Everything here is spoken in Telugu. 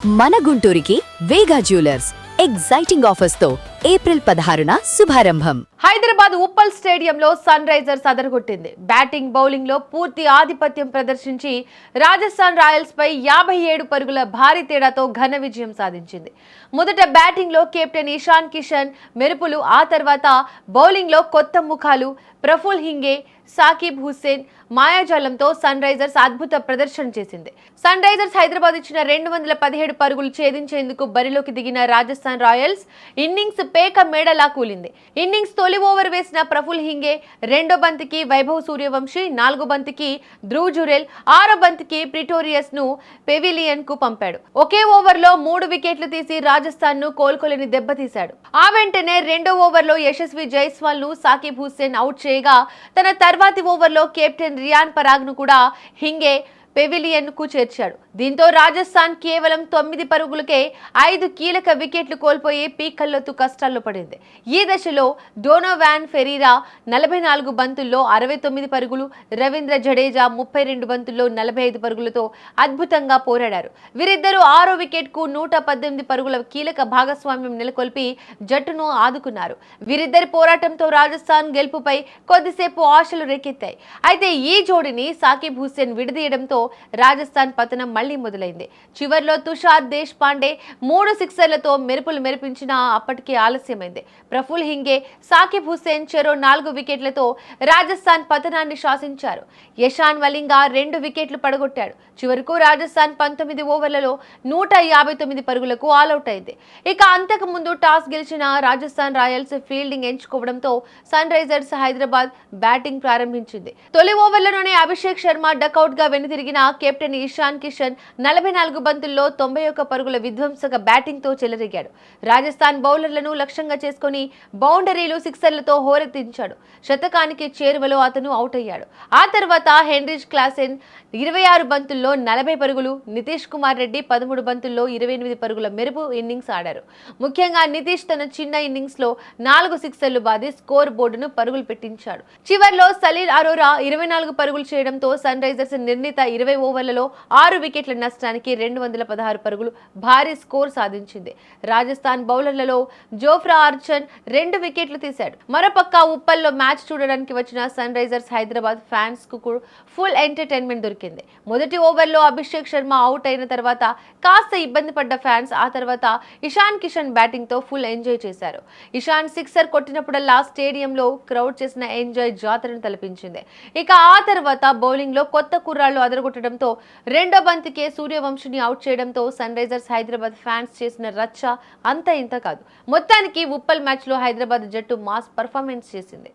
మన గుంటూరుకి వేగా జ్యువెలర్స్ ఎగ్జైటింగ్ ఆఫర్స్ తో ఏప్రిల్ 16న శుభారంభం. హైదరాబాద్ ఉప్పల్ స్టేడియంలో సన్ రైజర్స్ అదరగొట్టింది. బ్యాటింగ్ బౌలింగ్ లో పూర్తి ఆధిపత్యం ప్రదర్శించి రాజస్థాన్ రాయల్స్ పై 57 పరుగుల భారీ తేడాతో ఘన విజయం సాధించింది. మొదట బ్యాటింగ్ లో కెప్టెన్ ఇషాన్ కిషన్ మెరుపులు, ఆ తర్వాత బౌలింగ్ లో కొత్త ముఖాలు ప్రఫుల్ హింగే, సాకిబ్ హుస్సేన్ మాయాజాలంతో సన్ రైజర్స్ అద్భుత ప్రదర్శన చేసింది. సన్ రైజర్స్ హైదరాబాద్ ఇచ్చిన 217 పరుగులు ఛేదించేందుకు బరిలోకి దిగిన రాజస్థాన్ రాయల్స్ ఇన్నింగ్స్ పేక మేడలా కూలింది. ఇన్నింగ్స్ తొలి ఓవర్ వేసిన ప్రఫుల్ హింగే, రెండో బంతికి వైభవ్ సూర్యవంశీ, నాలుగో బంతికి ధ్రువ్ జురెల్, ఆరో బంతికి ప్రిటోరియస్ ను పెవిలియన్ కు పంపాడు. ఒకే ఓవర్ లో 3 వికెట్లు తీసి రాజస్థాన్ ను కోలుకోలేని దెబ్బతీశాడు. ఆ వెంటనే రెండో ఓవర్ లో యశస్వి జైస్వాల్ ను సాకిబ్ హుస్సేన్ అవుట్ చేయగా, తన తర్వాతి ఓవర్ లో కెప్టెన్ రియాన్ పరాగ్ ను కూడా హింగే పెవిలియన్ కు చేర్చాడు. దీంతో రాజస్థాన్ కేవలం 9 పరుగులకే 5 కీలక వికెట్లు కోల్పోయి పీకల్లోతు కష్టాల్లో పడింది. ఈ దశలో డోనోవాన్ ఫెరీరా 44 బంతుల్లో 69 పరుగులు, రవీంద్ర జడేజా 32 బంతుల్లో 45 పరుగులతో అద్భుతంగా పోరాడారు. వీరిద్దరూ ఆరో వికెట్ కు 118 పరుగుల కీలక భాగస్వామ్యం నెలకొల్పి జట్టును ఆదుకున్నారు. వీరిద్దరి పోరాటంతో రాజస్థాన్ గెలుపుపై కొద్దిసేపు ఆశలు రేకెత్తాయి. అయితే ఈ జోడిని సాకిబ్ హుస్సేన్ విడదీయడంతో రాజస్థాన్ పతనం మళ్లీ మొదలైంది. చివర్లో తుషార్ దేశ్ పాండే 3 సిక్సర్లతో మెరుపులు మెరిపించినా అప్పటికే ఆలస్యమైంది. ప్రఫుల్ హింగే, సాకిబ్ హుస్సేన్ చెరో 4 వికెట్లతో రాజస్థాన్ పతనాన్ని శాసించారు. యశాన్ వలింగా 2 వికెట్లు పడగొట్టాడు. చివరకు రాజస్థాన్ 19 ఓవర్లలో 159 పరుగులకు ఆలౌట్ అయింది. ఇక అంతకు ముందు టాస్ గెలిచిన రాజస్థాన్ రాయల్స్ ఫీల్డింగ్ ఎంచుకోవడంతో సన్ రైజర్స్ హైదరాబాద్ బ్యాటింగ్ ప్రారంభించింది. తొలి ఓవర్లలోనే అభిషేక్ శర్మ డకౌట్ గా వెనుతిరిగిన కెప్టెన్ ఇషాన్ కిషన్ 44 బంతుల్లో 91 పరుగుల విధ్వంసక బ్యాటింగ్ తో చెలరేగాడు. రాజస్థాన్ బౌలర్లను లక్ష్యంగా చేసుకుని బౌండరీలు, సిక్సర్లతో హోరెత్తించాడు. శతకానికి చేరువలో అతను అవుట్ అయ్యాడు. ఆ తర్వాత హెన్రిచ్ క్లాసెన్ 26 బంతుల్లో 40 పరుగులు, నితీష్ కుమార్ రెడ్డి 13 బంతుల్లో 28 పరుగుల మెరుపు ఇన్నింగ్స్ ఆడారు. ముఖ్యంగా నితీష్ తన చిన్న ఇన్నింగ్స్ లో 4 సిక్సర్లు బాది స్కోర్ బోర్డును పరుగులు పెట్టించాడు. చివర్లో సలీల్ అరోరా 24 పరుగులు చేయడంతో సన్ రైజర్స్ నిర్ణీత 20 ఓవర్లలో 6 వికెట్ల నష్టానికి 216 పరుగులు భారీ స్కోర్ సాధించింది. రాజస్థాన్ బౌలర్లలో జోఫ్రా ఆర్చర్ 2 వికెట్లు తీశాడు. మరోపక్క ఉప్పల్లో మ్యాచ్ చూడడానికి వచ్చిన సన్ రైజర్స్ హైదరాబాద్ ఫ్యాన్స్ కు ఫుల్ ఎంటర్టైన్మెంట్ దొరికింది. మొదటి ఓవర్లో అభిషేక్ శర్మ అవుట్ అయిన తర్వాత కాస్త ఇబ్బంది పడ్డ ఫ్యాన్స్ ఆ తర్వాత ఇషాన్ కిషన్ బ్యాటింగ్ తో ఫుల్ ఎంజాయ్ చేశారు. ఇషాన్ సిక్సర్ కొట్టినప్పుడల్లా స్టేడియంలో క్రౌడ్ చేసిన ఎంజాయ్ జాతరను తలపించింది. ఇక ఆ తర్వాత బౌలింగ్ లో కొత్త కుర్రాళ్లు అదరగొట్టడంతో రెండో బంతికే సూర్యవంశిని అవుట్ చేయడంతో సన్ రైజర్స్ హైదరాబాద్ ఫ్యాన్స్ చేసిన రచ్చ అంత ఇంత కాదు. మొత్తానికి ఉప్పల్ మ్యాచ్ లో హైదరాబాద్ జట్టు మాస్ పర్ఫార్మెన్స్ చేసింది.